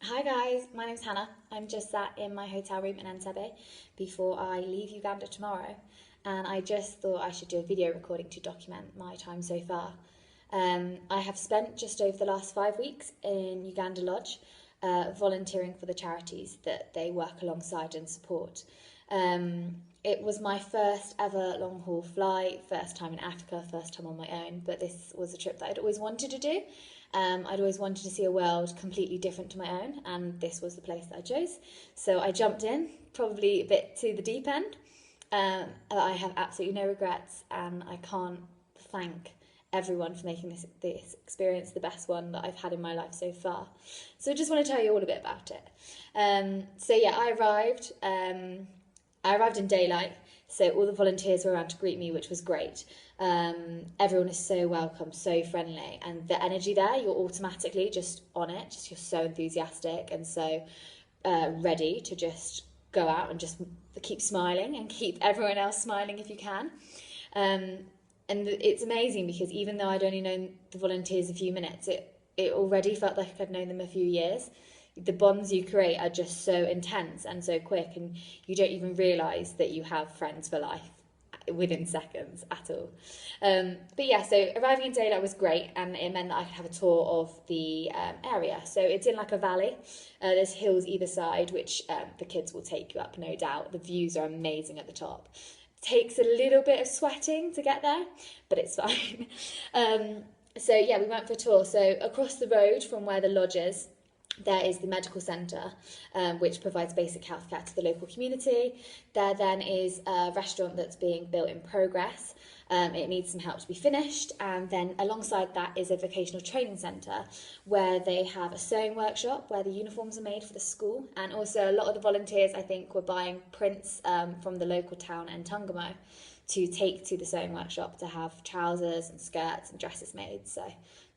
Hi guys, my name's Hannah. I'm just sat in my hotel room in Entebbe before I leave Uganda tomorrow, and I just thought I should do a video recording to document my time so far. I have spent just over the last 5 weeks in Uganda Lodge, volunteering for the charities that they work alongside and support. It was my first ever long haul flight, first time in Africa, first time on my own, but this was a trip that I'd always wanted to do. I'd always wanted to see a world completely different to my own, and this was the place that I chose. So I jumped in, probably a bit to the deep end. I have absolutely no regrets, and I can't thank everyone for making this experience the best one that I've had in my life so far. So I just want to tell you all a bit about it. I arrived in daylight, so all the volunteers were around to greet me, which was great. Everyone is so welcome, so friendly, and the energy there, you're automatically just on it, just you're so enthusiastic and so ready to just go out and just keep smiling and keep everyone else smiling if you can. And it's amazing because even though I'd only known the volunteers a few minutes, it already felt like I'd known them a few years. The bonds you create are just so intense and so quick, and you don't even realise that you have friends for life within seconds at all. So arriving in daylight was great, and it meant that I could have a tour of the area. So it's in like a valley. There's hills either side, which the kids will take you up, no doubt. The views are amazing at the top. Takes a little bit of sweating to get there, but it's fine. We went for a tour. So across the road from where the lodge is, there is the medical centre, which provides basic healthcare to the local community. There then is a restaurant that's being built in progress. It needs some help to be finished. And then alongside that is a vocational training centre where they have a sewing workshop where the uniforms are made for the school. And also a lot of the volunteers, I think, were buying prints from the local town in Tungamo to take to the sewing workshop to have trousers and skirts and dresses made. So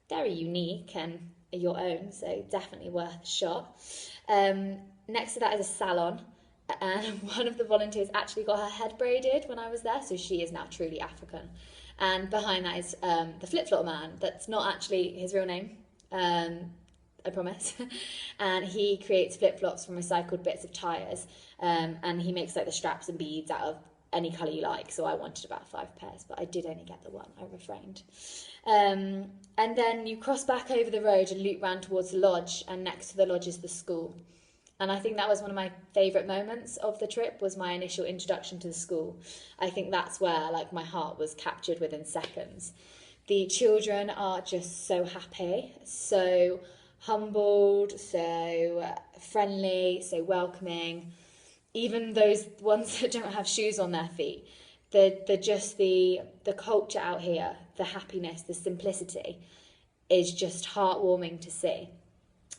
very unique and your own, so definitely worth a shot. Next to that is a salon, and one of the volunteers actually got her head braided when I was there, so she is now truly African. And behind that is the flip-flop man. That's not actually his real name, I promise. And he creates flip-flops from recycled bits of tyres, and he makes like the straps and beads out of any colour you like. So I wanted about 5 pairs, but I did only get the one. I refrained. And then you cross back over the road and loop round towards the lodge, and next to the lodge is the school. And I think that was one of my favourite moments of the trip, was my initial introduction to the school. I think that's where like my heart was captured within seconds. The children are just so happy, so humbled, so friendly, so welcoming. Even those ones that don't have shoes on their feet, the culture out here, the happiness, the simplicity is just heartwarming to see.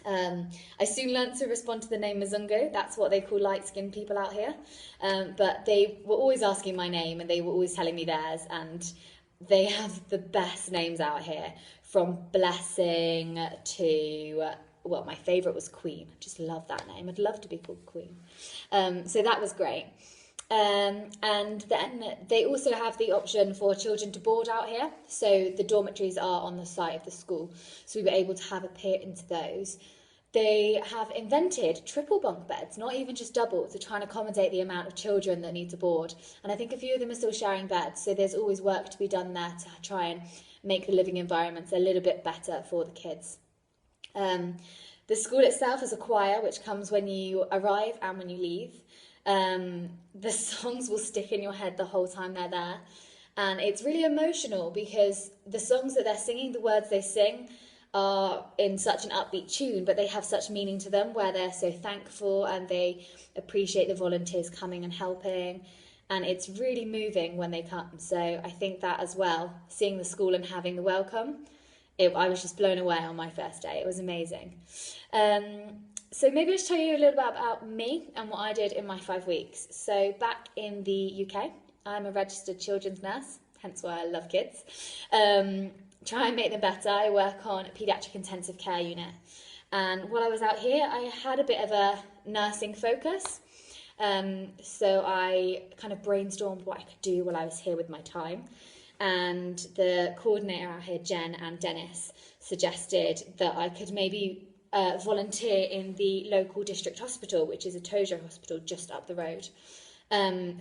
I soon learnt to respond to the name Mzungu. That's what they call light-skinned people out here. But they were always asking my name, and they were always telling me theirs. And they have the best names out here, from Blessing to, well, my favourite was Queen. I just love that name. I'd love to be called Queen. So that was great. And then they also have the option for children to board out here. So the dormitories are on the site of the school. So we were able to have a peer into those. They have invented triple bunk beds, not even just double, to try and accommodate the amount of children that need to board. And I think a few of them are still sharing beds. So there's always work to be done there to try and make the living environments a little bit better for the kids. The school itself has a choir, which comes when you arrive and when you leave. The songs will stick in your head the whole time they're there, and it's really emotional because the songs that they're singing, the words they sing are in such an upbeat tune, but they have such meaning to them, where they're so thankful and they appreciate the volunteers coming and helping, and it's really moving when they come. So I think that as well, seeing the school and having the welcome, I was just blown away on my first day. It was amazing. So maybe I'll just tell you a little bit about me and what I did in my 5 weeks. So back in the UK, I'm a registered children's nurse, hence why I love kids. Try and make them better. I work on a paediatric intensive care unit. And while I was out here, I had a bit of a nursing focus. So I kind of brainstormed what I could do while I was here with my time. And the coordinator out here, Jen and Dennis, suggested that I could maybe volunteer in the local district hospital, which is a Tojo hospital just up the road.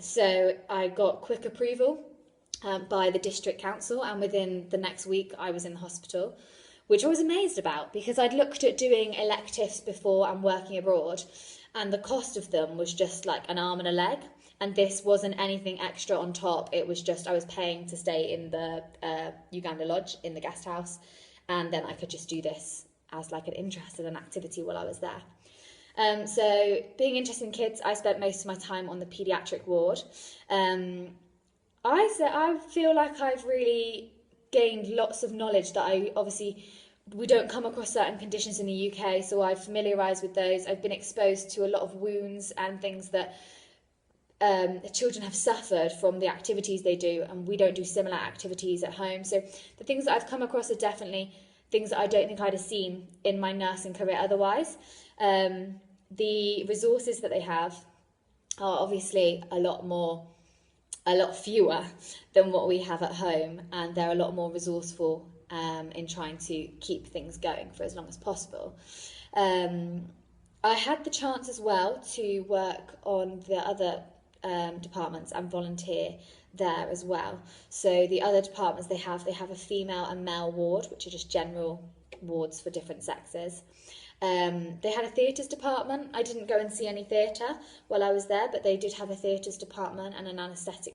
So I got quick approval by the district council, and within the next week I was in the hospital, which I was amazed about because I'd looked at doing electives before and working abroad, and the cost of them was just like an arm and a leg, and this wasn't anything extra on top. It was just I was paying to stay in the Uganda lodge in the guest house, and then I could just do this as like an interest and an activity while I was there. So being interested in kids, I spent most of my time on the paediatric ward. I feel like I've really gained lots of knowledge that we don't come across certain conditions in the UK, so I've familiarised with those. I've been exposed to a lot of wounds and things that children have suffered from the activities they do, and we don't do similar activities at home. So the things that I've come across are definitely things that I don't think I'd have seen in my nursing career otherwise. The resources that they have are obviously a lot fewer than what we have at home, and they're a lot more resourceful in trying to keep things going for as long as possible. I had the chance as well to work on the other departments and volunteer there as well. So the other departments they have a female and male ward, which are just general wards for different sexes. They had a theatres department. I didn't go and see any theatre while I was there, but they did have a theatres department and an anaesthetic